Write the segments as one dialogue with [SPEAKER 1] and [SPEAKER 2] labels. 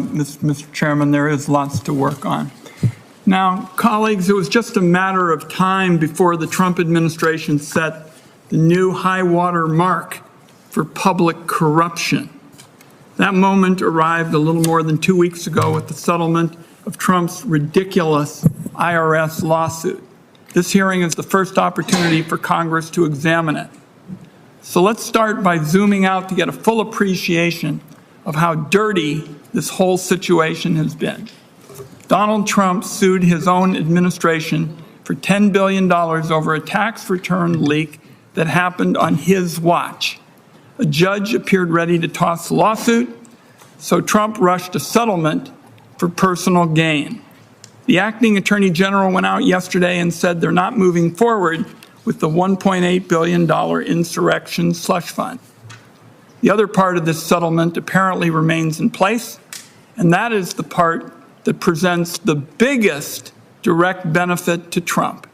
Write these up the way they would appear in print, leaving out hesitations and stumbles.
[SPEAKER 1] Mr. Chairman, there is lots to work on. Now, colleagues, it was just a matter of time before the Trump administration set the new high water mark for public corruption. That moment arrived a little more than 2 weeks ago with the settlement of Trump's ridiculous IRS lawsuit. This hearing is the first opportunity for Congress to examine it. So let's start by zooming out to get a full appreciation of how dirty this whole situation has been. Donald Trump sued his own administration for $10 billion over a tax return leak that happened on his watch. A judge appeared ready to toss the lawsuit, so Trump rushed a settlement for personal gain. The acting attorney general went out yesterday and said they're not moving forward with the $1.8 billion insurrection slush fund. The other part of this settlement apparently remains in place, and that is the part that presents the biggest direct benefit to Trump.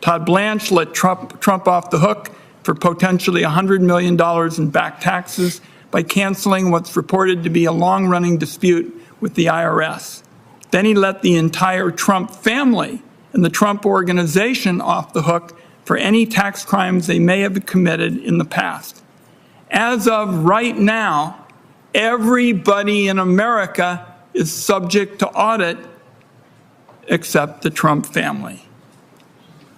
[SPEAKER 1] Todd Blanche let Trump off the hook for potentially $100 million in back taxes by canceling what's reported to be a long-running dispute with the IRS. Then he let the entire Trump family and the Trump organization off the hook for any tax crimes they may have committed in the past. As of right now, everybody in America is subject to audit except the Trump family.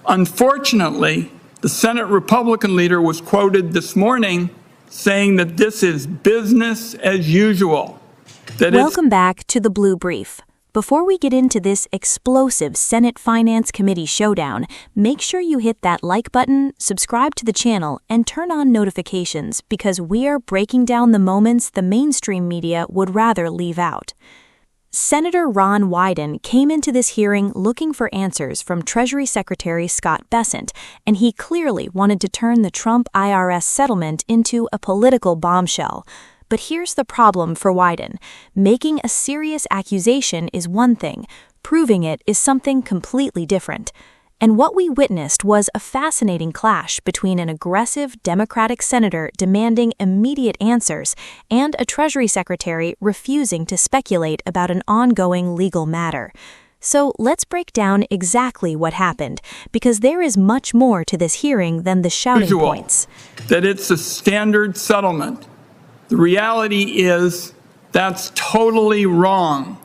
[SPEAKER 1] Unfortunately, the Senate Republican leader was quoted this morning saying that this is business as usual.
[SPEAKER 2] Welcome back to the Blue Brief. Before we get into this explosive Senate Finance Committee showdown, make sure you hit that like button, subscribe to the channel, and turn on notifications because we are breaking down the moments the mainstream media would rather leave out. Senator Ron Wyden came into this hearing looking for answers from Treasury Secretary Scott Bessent, and he clearly wanted to turn the Trump IRS settlement into a political bombshell. But here's the problem for Wyden. Making a serious accusation is one thing, proving it is something completely different. And what we witnessed was a fascinating clash between an aggressive Democratic senator demanding immediate answers and a Treasury Secretary refusing to speculate about an ongoing legal matter. So let's break down exactly what happened, because there is much more to this hearing than the shouting points.
[SPEAKER 1] That it's a standard settlement. The reality is that's totally wrong.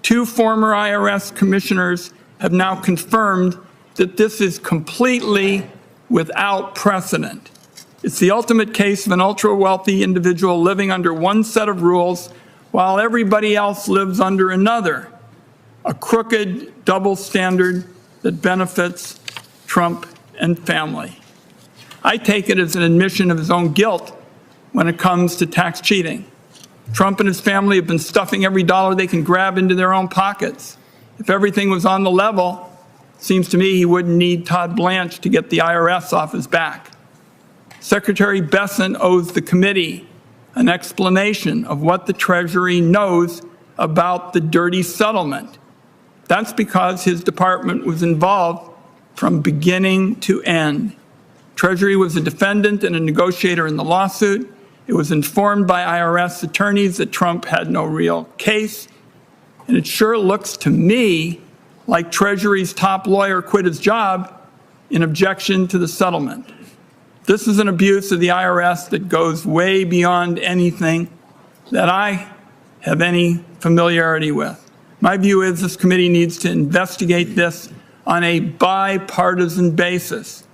[SPEAKER 1] 2 former IRS commissioners have now confirmed that this is completely without precedent. It's the ultimate case of an ultra-wealthy individual living under one set of rules while everybody else lives under another, a crooked double standard that benefits Trump and family. I take it as an admission of his own guilt when it comes to tax cheating. Trump and his family have been stuffing every dollar they can grab into their own pockets. If everything was on the level, it seems to me he wouldn't need Todd Blanche to get the IRS off his back. Secretary Bessent owes the committee an explanation of what the Treasury knows about the dirty settlement. That's because his department was involved from beginning to end. Treasury was a defendant and a negotiator in the lawsuit. It was informed by IRS attorneys that Trump had no real case. And it sure looks to me like Treasury's top lawyer quit his job in objection to the settlement. This is an abuse of the IRS that goes way beyond anything that I have any familiarity with. My view is this committee needs to investigate this on a bipartisan basis.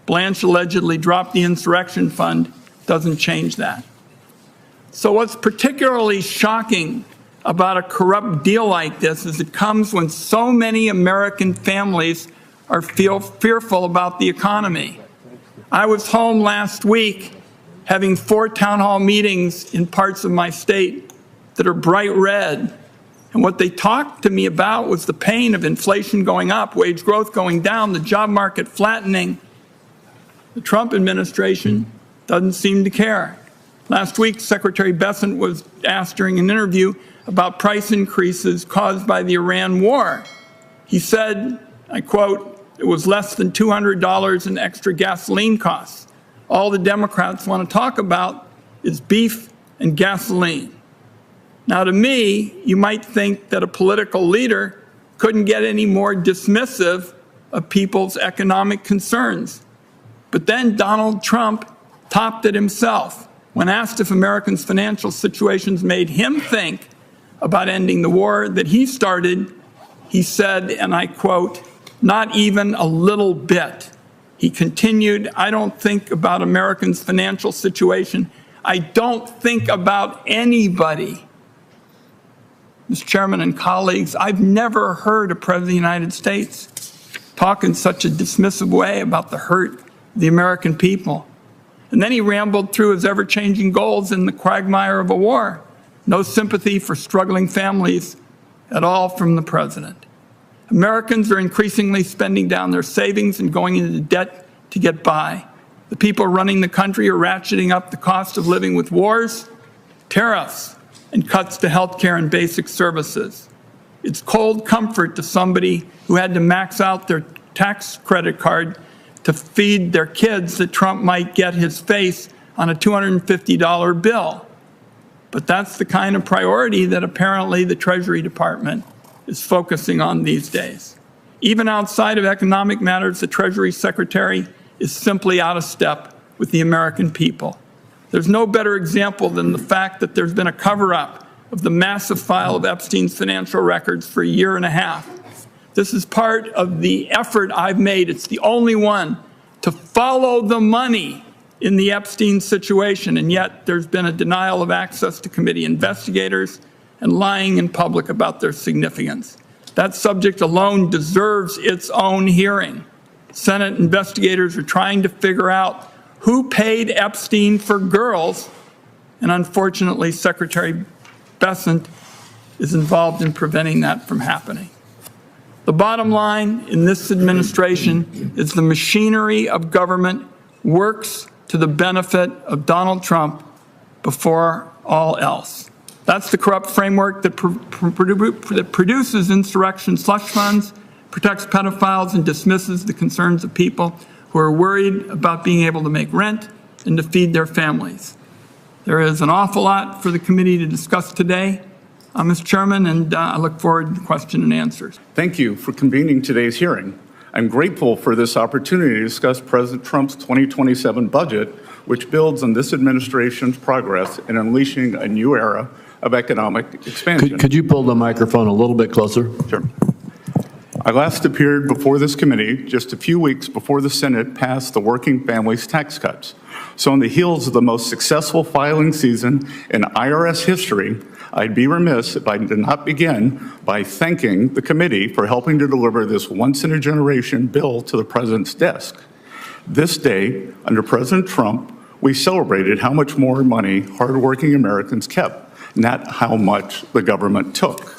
[SPEAKER 1] Blanche allegedly dropped the insurrection fund, doesn't change that. So what's particularly shocking about a corrupt deal like this is it comes when so many American families are fearful about the economy. I was home last week having 4 town hall meetings in parts of my state that are bright red. And what they talked to me about was the pain of inflation going up, wage growth going down, the job market flattening. The Trump administration doesn't seem to care. Last week, Secretary Bessent was asked during an interview about price increases caused by the Iran war. He said, I quote, "It was less than $200 in extra gasoline costs. All the Democrats want to talk about is beef and gasoline." Now, to me, you might think that a political leader couldn't get any more dismissive of people's economic concerns. But then Donald Trump topped it himself. When asked if Americans' financial situations made him think about ending the war that he started, he said, and I quote, "Not even a little bit." He continued, "I don't think about Americans' financial situation. I don't think about anybody." Mr. Chairman and colleagues, I've never heard a President of the United States talk in such a dismissive way about the hurt of the American people. And then he rambled through his ever-changing goals in the quagmire of a war. No sympathy for struggling families at all from the President. Americans are increasingly spending down their savings and going into debt to get by. The people running the country are ratcheting up the cost of living with wars, tariffs, and cuts to health care and basic services. It's cold comfort to somebody who had to max out their tax credit card to feed their kids that Trump might get his face on a $250 bill. But that's the kind of priority that apparently the Treasury Department is focusing on these days. Even outside of economic matters, the Treasury Secretary is simply out of step with the American people. There's no better example than the fact that there's been a cover-up of the massive file of Epstein's financial records for a year and a half. This is part of the effort I've made. It's the only one to follow the money in the Epstein situation, and yet there's been a denial of access to committee investigators and lying in public about their significance. That subject alone deserves its own hearing. Senate investigators are trying to figure out who paid Epstein for girls, and unfortunately, Secretary Hegseth is involved in preventing that from happening. The bottom line in this administration is the machinery of government works to the benefit of Donald Trump before all else. That's the corrupt framework that produces insurrection slush funds, protects pedophiles, and dismisses the concerns of people who are worried about being able to make rent and to feed their families. There is an awful lot for the committee to discuss today, Mr. Chairman, and I look forward to question and answers.
[SPEAKER 3] Thank you for convening today's hearing. I'm grateful for this opportunity to discuss President Trump's 2027 budget, which builds on this administration's progress in unleashing a new era of economic expansion.
[SPEAKER 4] Could you pull the microphone a little bit closer?
[SPEAKER 3] Sure. I last appeared before this committee just a few weeks before the Senate passed the Working Families tax cuts. So on the heels of the most successful filing season in IRS history, I'd be remiss if I did not begin by thanking the committee for helping to deliver this once-in-a-generation bill to the President's desk. This day, under President Trump, we celebrated how much more money hardworking Americans kept, not how much the government took.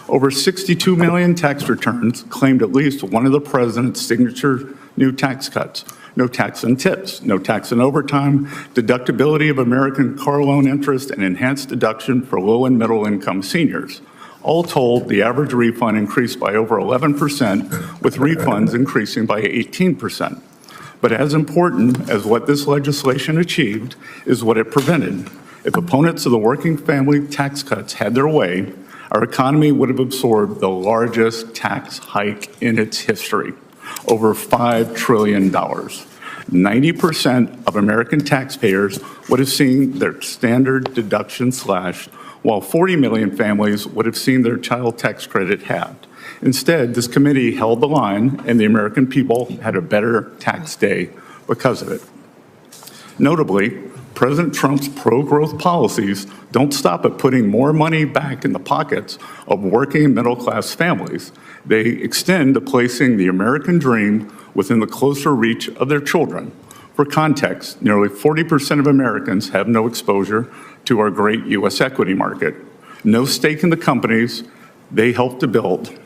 [SPEAKER 3] Over 62 million tax returns claimed at least one of the President's signature new tax cuts. No tax on tips, no tax on overtime, deductibility of American car loan interest, and enhanced deduction for low and middle income seniors. All told, the average refund increased by over 11%, with refunds increasing by 18%. But as important as what this legislation achieved is what it prevented. If opponents of the working family tax cuts had their way, our economy would have absorbed the largest tax hike in its history, over $5 trillion. 90% of American taxpayers would have seen their standard deduction slashed, while 40 million families would have seen their child tax credit halved. Instead, this committee held the line, and the American people had a better tax day because of it. Notably, President Trump's pro-growth policies don't stop at putting more money back in the pockets of working middle-class families. They extend to placing the American dream within the closer reach of their children. For context, nearly 40% of Americans have no exposure to our great U.S. equity market, no stake in the companies they helped to build.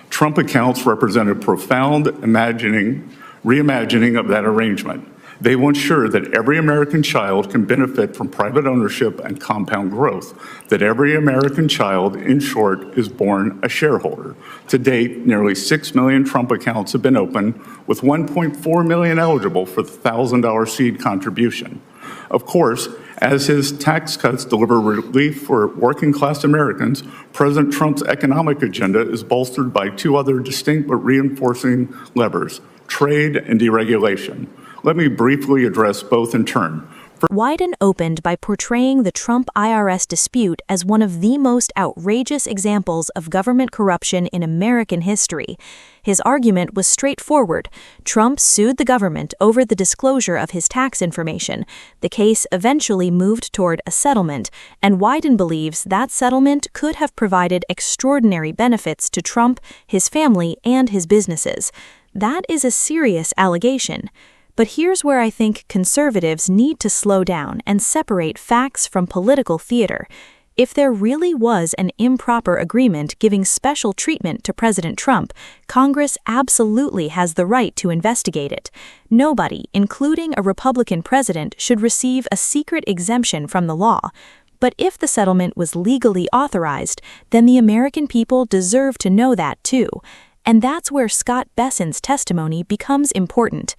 [SPEAKER 3] Trump accounts represent a profound reimagining of that arrangement. They will ensure that every American child can benefit from private ownership and compound growth, that every American child, in short, is born a shareholder. To date, nearly 6 million Trump accounts have been opened, with 1.4 million eligible for the $1,000 seed contribution. Of course, As his tax cuts deliver relief for working-class Americans, President Trump's economic agenda is bolstered by two other distinct but reinforcing levers: trade and deregulation. Let me briefly address both in turn.
[SPEAKER 2] Wyden opened by portraying the Trump IRS dispute as one of the most outrageous examples of government corruption in American history. His argument was straightforward. Trump sued the government over the disclosure of his tax information. The case eventually moved toward a settlement, and Wyden believes that settlement could have provided extraordinary benefits to Trump, his family, and his businesses. That is a serious allegation. But here's where I think conservatives need to slow down and separate facts from political theater. If there really was an improper agreement giving special treatment to President Trump, Congress absolutely has the right to investigate it. Nobody, including a Republican president, should receive a secret exemption from the law. But if the settlement was legally authorized, then the American people deserve to know that too. And that's where Scott Bessent's testimony becomes important.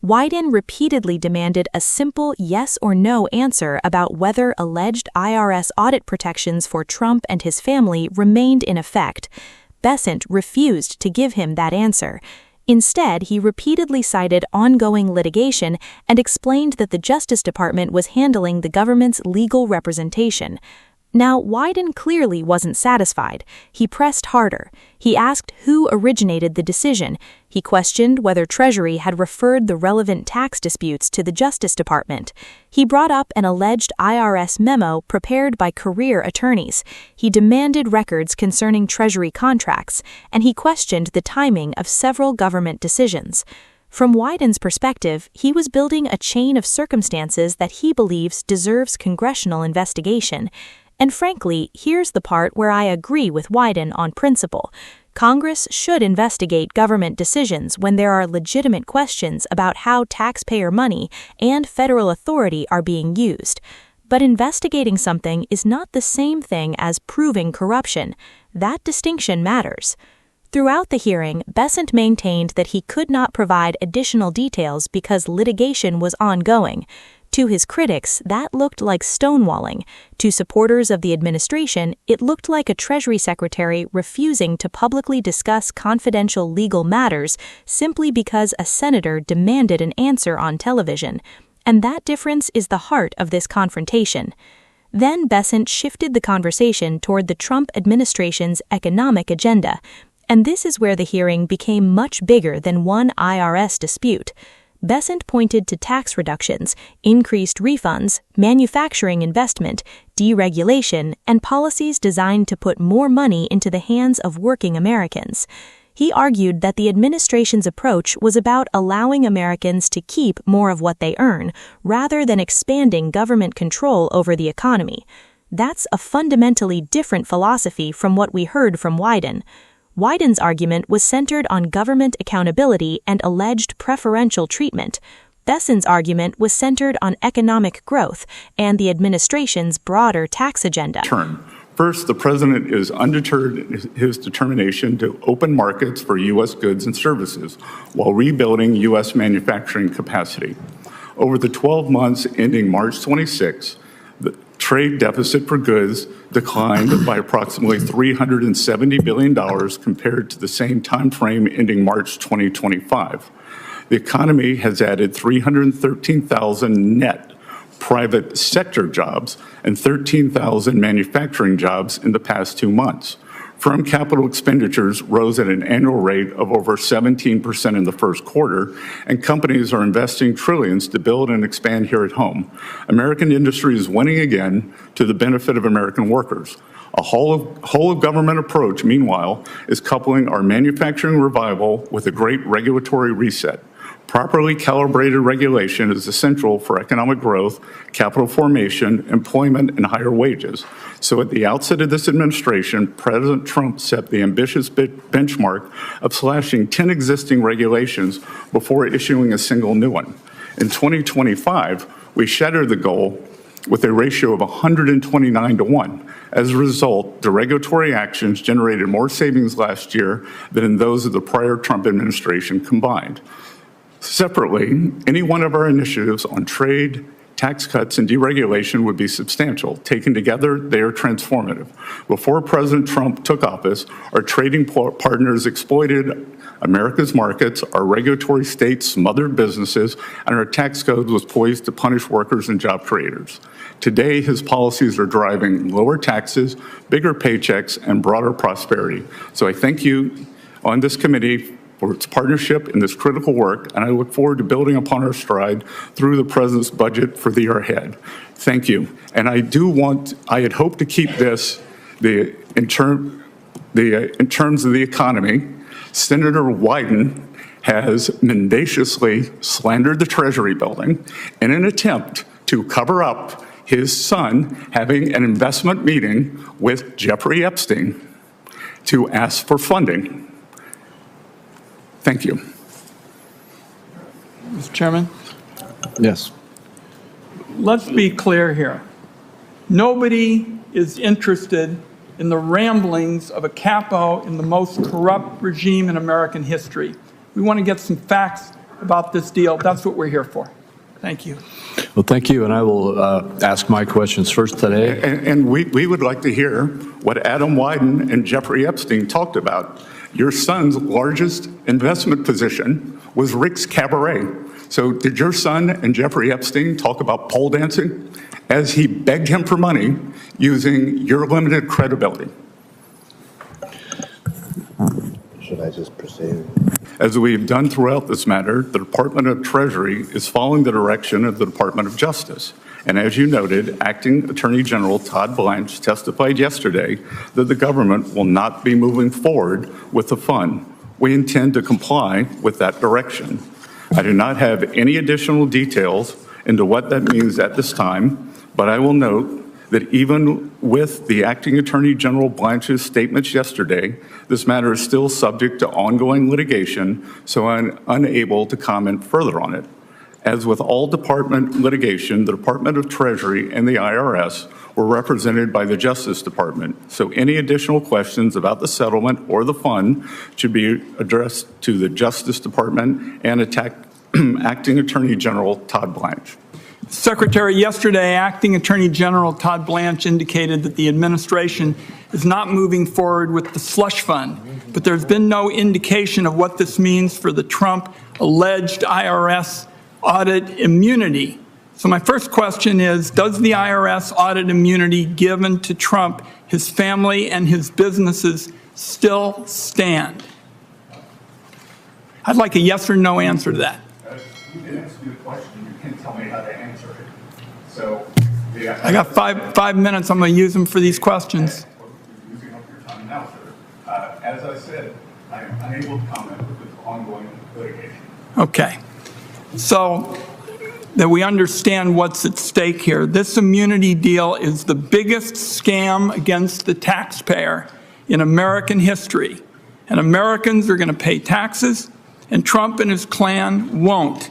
[SPEAKER 2] Wyden repeatedly demanded a simple yes or no answer about whether alleged IRS audit protections for Trump and his family remained in effect. Bessent refused to give him that answer. Instead, he repeatedly cited ongoing litigation and explained that the Justice Department was handling the government's legal representation. Now, Wyden clearly wasn't satisfied. He pressed harder. He asked who originated the decision. He questioned whether Treasury had referred the relevant tax disputes to the Justice Department. He brought up an alleged IRS memo prepared by career attorneys. He demanded records concerning Treasury contracts, and he questioned the timing of several government decisions. From Wyden's perspective, he was building a chain of circumstances that he believes deserves congressional investigation. And frankly, here's the part where I agree with Wyden on principle. Congress should investigate government decisions when there are legitimate questions about how taxpayer money and federal authority are being used. But investigating something is not the same thing as proving corruption. That distinction matters. Throughout the hearing, Bessent maintained that he could not provide additional details because litigation was ongoing. To his critics, that looked like stonewalling. To supporters of the administration, it looked like a Treasury Secretary refusing to publicly discuss confidential legal matters simply because a senator demanded an answer on television. And that difference is the heart of this confrontation. Then Bessent shifted the conversation toward the Trump administration's economic agenda. And this is where the hearing became much bigger than one IRS dispute. Bessent pointed to tax reductions, increased refunds, manufacturing investment, deregulation, and policies designed to put more money into the hands of working Americans. He argued that the administration's approach was about allowing Americans to keep more of what they earn, rather than expanding government control over the economy. That's a fundamentally different philosophy from what we heard from Wyden. Wyden's argument was centered on government accountability and alleged preferential treatment. Bessent's argument was centered on economic growth and the administration's broader tax agenda.
[SPEAKER 3] First, the president is undeterred in his determination to open markets for U.S. goods and services while rebuilding U.S. manufacturing capacity. Over the 12 months ending March 26, the trade deficit for goods declined by approximately $370 billion compared to the same time frame ending March 2025. The economy has added 313,000 net private sector jobs and 13,000 manufacturing jobs in the past 2 months. Firm capital expenditures rose at an annual rate of over 17% in the first quarter, and companies are investing trillions to build and expand here at home. American industry is winning again to the benefit of American workers. A whole of government approach, meanwhile, is coupling our manufacturing revival with a great regulatory reset. Properly calibrated regulation is essential for economic growth, capital formation, employment, and higher wages. So at the outset of this administration, President Trump set the ambitious benchmark of slashing 10 existing regulations before issuing a single new one. In 2025, we shattered the goal with a ratio of 129 to 1. As a result, the regulatory actions generated more savings last year than in those of the prior Trump administration combined. Separately, any one of our initiatives on trade, tax cuts and deregulation would be substantial. Taken together, they are transformative. Before President Trump took office, our trading partners exploited America's markets, our regulatory states smothered businesses, and our tax code was poised to punish workers and job creators. Today, his policies are driving lower taxes, bigger paychecks, and broader prosperity. So I thank you on this committee for its partnership in this critical work, and I look forward to building upon our stride through the President's budget for the year ahead. Thank you. And I had hoped to keep this in terms of the economy. Senator Wyden has mendaciously slandered the Treasury building in an attempt to cover up his son having an investment meeting with Jeffrey Epstein to ask for funding. Thank you.
[SPEAKER 1] Mr. Chairman?
[SPEAKER 4] Yes.
[SPEAKER 1] Let's be clear here. Nobody is interested in the ramblings of a capo in the most corrupt regime in American history. We want to get some facts about this deal. That's what we're here for. Thank you.
[SPEAKER 4] Well, thank you, and I will ask my questions first today.
[SPEAKER 3] And we would like to hear what Adam Wyden and Jeffrey Epstein talked about. Your son's largest investment position was Rick's Cabaret. So did your son and Jeffrey Epstein talk about pole dancing as he begged him for money using your limited credibility?
[SPEAKER 5] Should I just proceed?
[SPEAKER 3] As we've done throughout this matter, the Department of Treasury is following the direction of the Department of Justice. And as you noted, Acting Attorney General Todd Blanche testified yesterday that the government will not be moving forward with the fund. We intend to comply with that direction. I do not have any additional details into what that means at this time, but I will note that even with the Acting Attorney General Blanche's statements yesterday, this matter is still subject to ongoing litigation, so I'm unable to comment further on it. As with all department litigation, the Department of Treasury and the IRS were represented by the Justice Department, so any additional questions about the settlement or the fund should be addressed to the Justice Department and Acting Attorney General Todd Blanche.
[SPEAKER 1] Secretary, yesterday, Acting Attorney General Todd Blanche indicated that the administration is not moving forward with the slush fund, but there's been no indication of what this means for the Trump alleged IRS audit immunity. So my first question is, does the IRS audit immunity given to Trump, his family, and his businesses still stand? I'd like a yes or no answer to that.
[SPEAKER 3] You didn't ask me the question. You can't tell me how to answer it. So,
[SPEAKER 1] I got five minutes. I'm going to use them for these questions.
[SPEAKER 3] You're using up your time now, sir. As I said, I am unable to comment with this ongoing litigation.
[SPEAKER 1] Okay. So that we understand what's at stake here, this immunity deal is the biggest scam against the taxpayer in American history. And Americans are going to pay taxes, and Trump and his clan won't.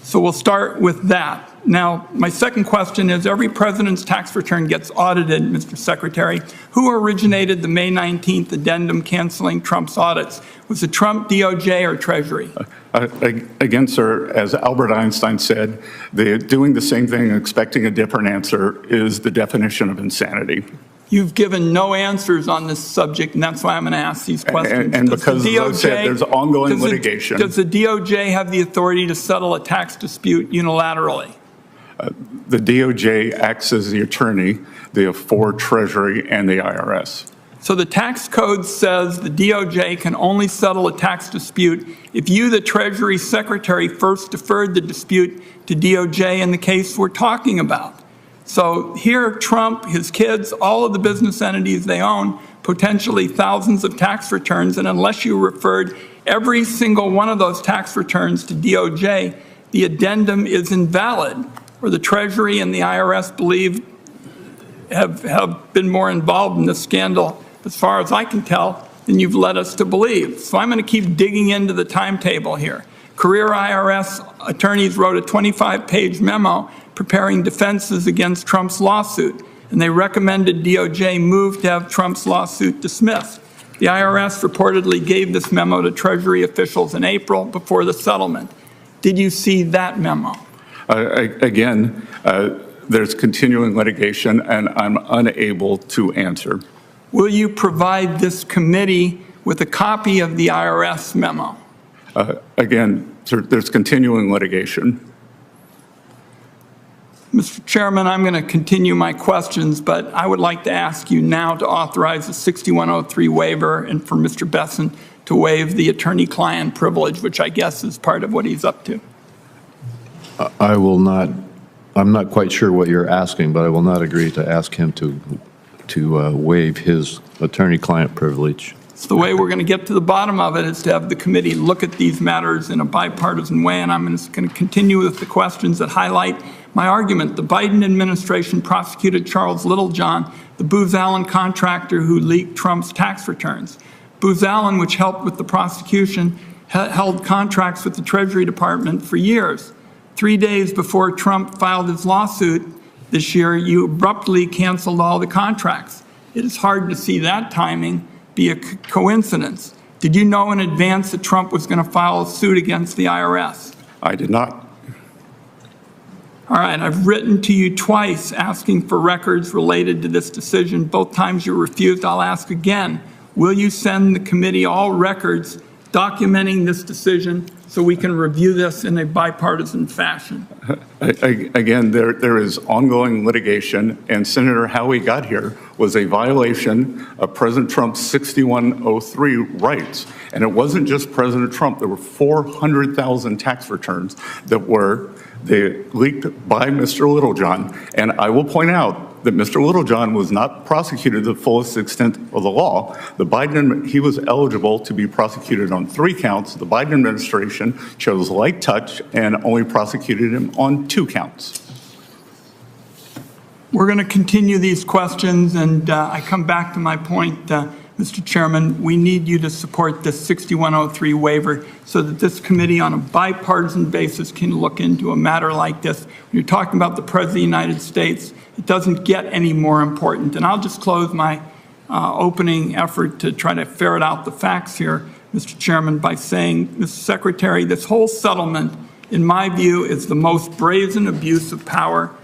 [SPEAKER 1] So we'll start with that. Now, my second question is, every president's tax return gets audited, Mr. Secretary. Who originated the May 19th addendum canceling Trump's audits? Was it Trump, DOJ, or Treasury?
[SPEAKER 3] Again, sir, as Albert Einstein said, doing the same thing and expecting a different answer is the definition of insanity.
[SPEAKER 1] You've given no answers on this subject, and that's why I'm going to ask these questions.
[SPEAKER 3] And because, as I said, there's ongoing litigation.
[SPEAKER 1] Does the DOJ have the authority to settle a tax dispute unilaterally?
[SPEAKER 3] The DOJ acts as the attorney for Treasury and the IRS.
[SPEAKER 1] So the tax code says the DOJ can only settle a tax dispute if you, the Treasury Secretary, first deferred the dispute to DOJ in the case we're talking about. So here, Trump, his kids, all of the business entities they own, potentially thousands of tax returns, and unless you referred every single one of those tax returns to DOJ, the addendum is invalid, or the Treasury and the IRS believe have been more involved in this scandal, as far as I can tell, than you've led us to believe. So I'm going to keep digging into the timetable here. Career IRS attorneys wrote a 25-page memo preparing defenses against Trump's lawsuit, and they recommended DOJ move to have Trump's lawsuit dismissed. The IRS reportedly gave this memo to Treasury officials in April before the settlement. Did you see that memo?
[SPEAKER 3] Again, there's continuing litigation, and I'm unable to answer.
[SPEAKER 1] Will you provide this committee with a copy of the IRS memo?
[SPEAKER 3] Again, there's continuing litigation.
[SPEAKER 1] Mr. Chairman, I'm going to continue my questions, but I would like to ask you now to authorize the 6103 waiver and for Mr. Besson to waive the attorney-client privilege, which I guess is part of what he's up to.
[SPEAKER 4] I will not, I'm not quite sure what you're asking, but I will not agree to ask him to waive his attorney-client privilege.
[SPEAKER 1] So the way we're going to get to the bottom of it is to have the committee look at these matters in a bipartisan way, and I'm just going to continue with the questions that highlight my argument. The Biden administration prosecuted Charles Littlejohn, the Booz Allen contractor who leaked Trump's tax returns. Booz Allen, which helped with the prosecution, held contracts with the Treasury Department for years. 3 days before Trump filed his lawsuit this year, you abruptly canceled all the contracts. It is hard to see that timing be a coincidence. Did you know in advance that Trump was going to file a suit against the IRS?
[SPEAKER 3] I did not.
[SPEAKER 1] All right, I've written to you twice asking for records related to this decision. Both times you refused. I'll ask again. Will you send the committee all records documenting this decision so we can review this in a bipartisan fashion?
[SPEAKER 3] Again, there is ongoing litigation, and Senator, how we got here was a violation of President Trump's 6103 rights. And it wasn't just President Trump. There were 400,000 tax returns that were leaked by Mr. Littlejohn. And I will point out that Mr. Littlejohn was not prosecuted to the fullest extent of the law. He was eligible to be prosecuted on 3 counts. The Biden administration chose light touch and only prosecuted him on 2 counts.
[SPEAKER 1] We're going to continue these questions, and I come back to my point, Mr. Chairman. We need you to support this 6103 waiver so that this committee on a bipartisan basis can look into a matter like this. When you're talking about the President of the United States, it doesn't get any more important. And I'll just close my opening effort to try to ferret out the facts here, Mr. Chairman, by saying, Mr. Secretary, this whole settlement, in my view, is the most brazen abuse of power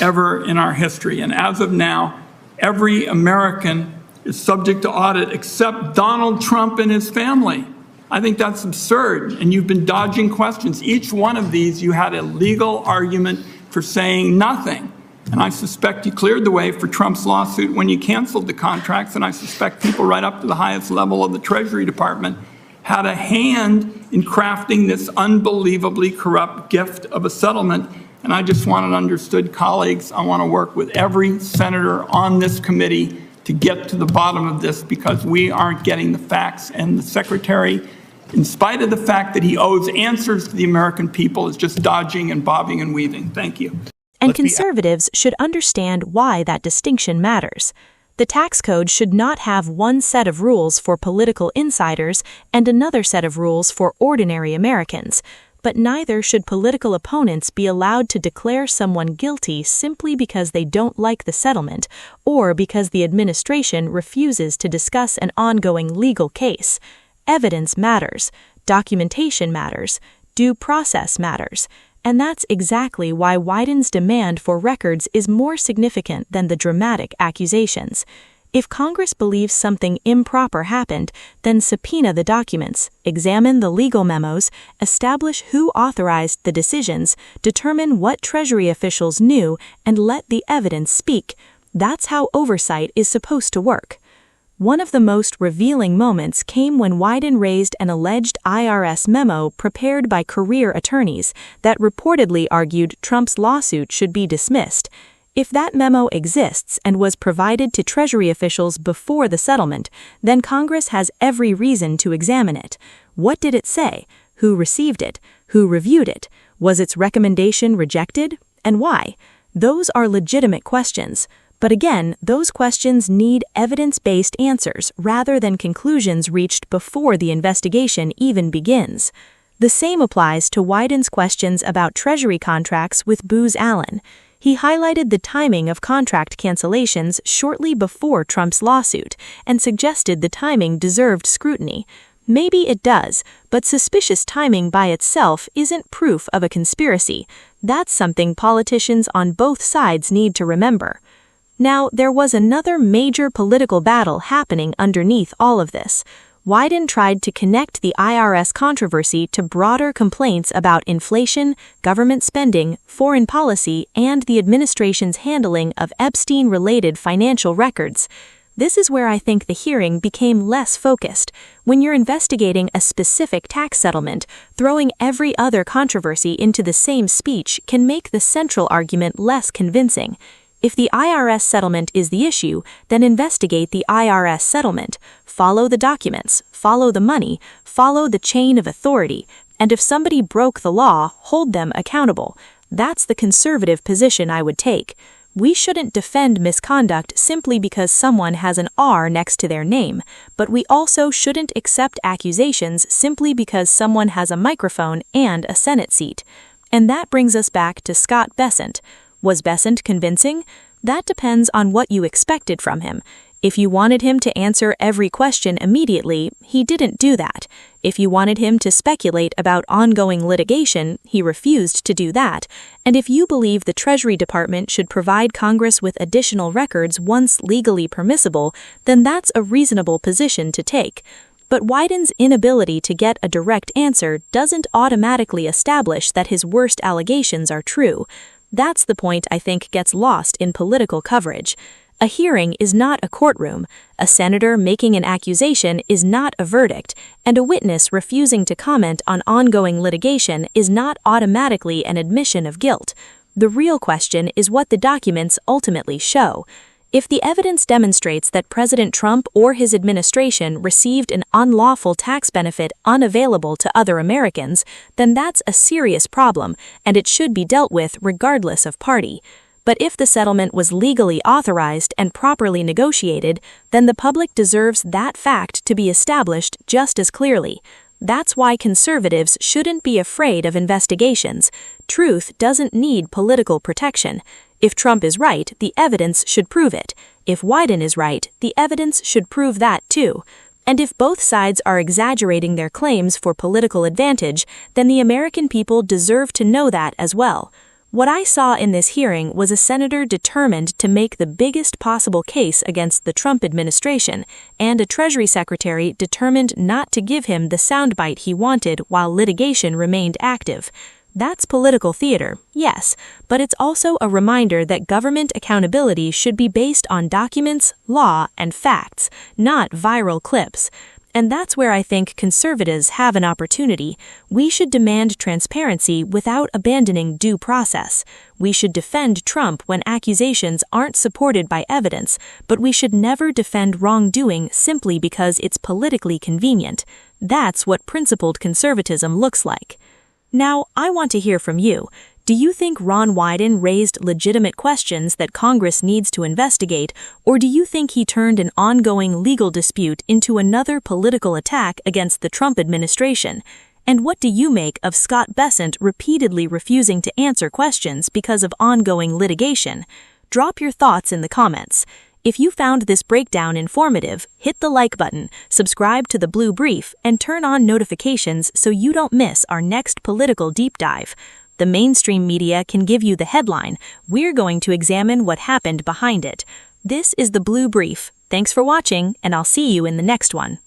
[SPEAKER 1] ever in our history. And as of now, every American is subject to audit except Donald Trump and his family. I think that's absurd, and you've been dodging questions. Each one of these, you had a legal argument for saying nothing. And I suspect you cleared the way for Trump's lawsuit when you canceled the contracts, and I suspect people right up to the highest level of the Treasury Department had a hand in crafting this unbelievably corrupt gift of a settlement. And I just want it understood, colleagues, I want to work with every senator on this committee to get to the bottom of this, because we aren't getting the facts. And the Secretary, in spite of the fact that he owes answers to the American people, is just dodging and bobbing and weaving. Thank you.
[SPEAKER 2] And conservatives should understand why that distinction matters. The tax code should not have one set of rules for political insiders and another set of rules for ordinary Americans. But neither should political opponents be allowed to declare someone guilty simply because they don't like the settlement or because the administration refuses to discuss an ongoing legal case. Evidence matters, documentation matters, due process matters, and that's exactly why Wyden's demand for records is more significant than the dramatic accusations. If Congress believes something improper happened, then subpoena the documents, examine the legal memos, establish who authorized the decisions, determine what Treasury officials knew, and let the evidence speak. That's how oversight is supposed to work. One of the most revealing moments came when Wyden raised an alleged IRS memo prepared by career attorneys that reportedly argued Trump's lawsuit should be dismissed. If that memo exists and was provided to Treasury officials before the settlement, then Congress has every reason to examine it. What did it say? Who received it? Who reviewed it? Was its recommendation rejected? And why? Those are legitimate questions. But again, those questions need evidence-based answers rather than conclusions reached before the investigation even begins. The same applies to Wyden's questions about Treasury contracts with Booz Allen. He highlighted the timing of contract cancellations shortly before Trump's lawsuit and suggested the timing deserved scrutiny. Maybe it does, but suspicious timing by itself isn't proof of a conspiracy. That's something politicians on both sides need to remember. Now, there was another major political battle happening underneath all of this. Wyden tried to connect the IRS controversy to broader complaints about inflation, government spending, foreign policy, and the administration's handling of Epstein-related financial records. This is where I think the hearing became less focused. When you're investigating a specific tax settlement, throwing every other controversy into the same speech can make the central argument less convincing. If the IRS settlement is the issue, then investigate the IRS settlement. Follow the documents, follow the money, follow the chain of authority, and if somebody broke the law, hold them accountable. That's the conservative position I would take. We shouldn't defend misconduct simply because someone has an R next to their name, but we also shouldn't accept accusations simply because someone has a microphone and a Senate seat. And that brings us back to Scott Bessent. Was Bessent convincing? That depends on what you expected from him. If you wanted him to answer every question immediately, he didn't do that. If you wanted him to speculate about ongoing litigation, he refused to do that. And if you believe the Treasury Department should provide Congress with additional records once legally permissible, then that's a reasonable position to take. But Wyden's inability to get a direct answer doesn't automatically establish that his worst allegations are true. That's the point I think gets lost in political coverage. A hearing is not a courtroom, a senator making an accusation is not a verdict, and a witness refusing to comment on ongoing litigation is not automatically an admission of guilt. The real question is what the documents ultimately show. If the evidence demonstrates that President Trump or his administration received an unlawful tax benefit unavailable to other Americans, then that's a serious problem, and it should be dealt with regardless of party. But if the settlement was legally authorized and properly negotiated, then the public deserves that fact to be established just as clearly. That's why conservatives shouldn't be afraid of investigations. Truth doesn't need political protection. If Trump is right, the evidence should prove it. If Wyden is right, the evidence should prove that too. And if both sides are exaggerating their claims for political advantage, then the American people deserve to know that as well. What I saw in this hearing was a senator determined to make the biggest possible case against the Trump administration, and a Treasury Secretary determined not to give him the soundbite he wanted while litigation remained active. That's political theater, yes, but it's also a reminder that government accountability should be based on documents, law, and facts, not viral clips. And that's where I think conservatives have an opportunity. We should demand transparency without abandoning due process. We should defend Trump when accusations aren't supported by evidence, but we should never defend wrongdoing simply because it's politically convenient. That's what principled conservatism looks like. Now, I want to hear from you. Do you think Ron Wyden raised legitimate questions that Congress needs to investigate, or do you think he turned an ongoing legal dispute into another political attack against the Trump administration? And what do you make of Scott Bessent repeatedly refusing to answer questions because of ongoing litigation? Drop your thoughts in the comments. If you found this breakdown informative, hit the like button, subscribe to the Blue Brief, and turn on notifications so you don't miss our next political deep dive. The mainstream media can give you the headline. We're going to examine what happened behind it. This is the Blue Brief. Thanks for watching, and I'll see you in the next one.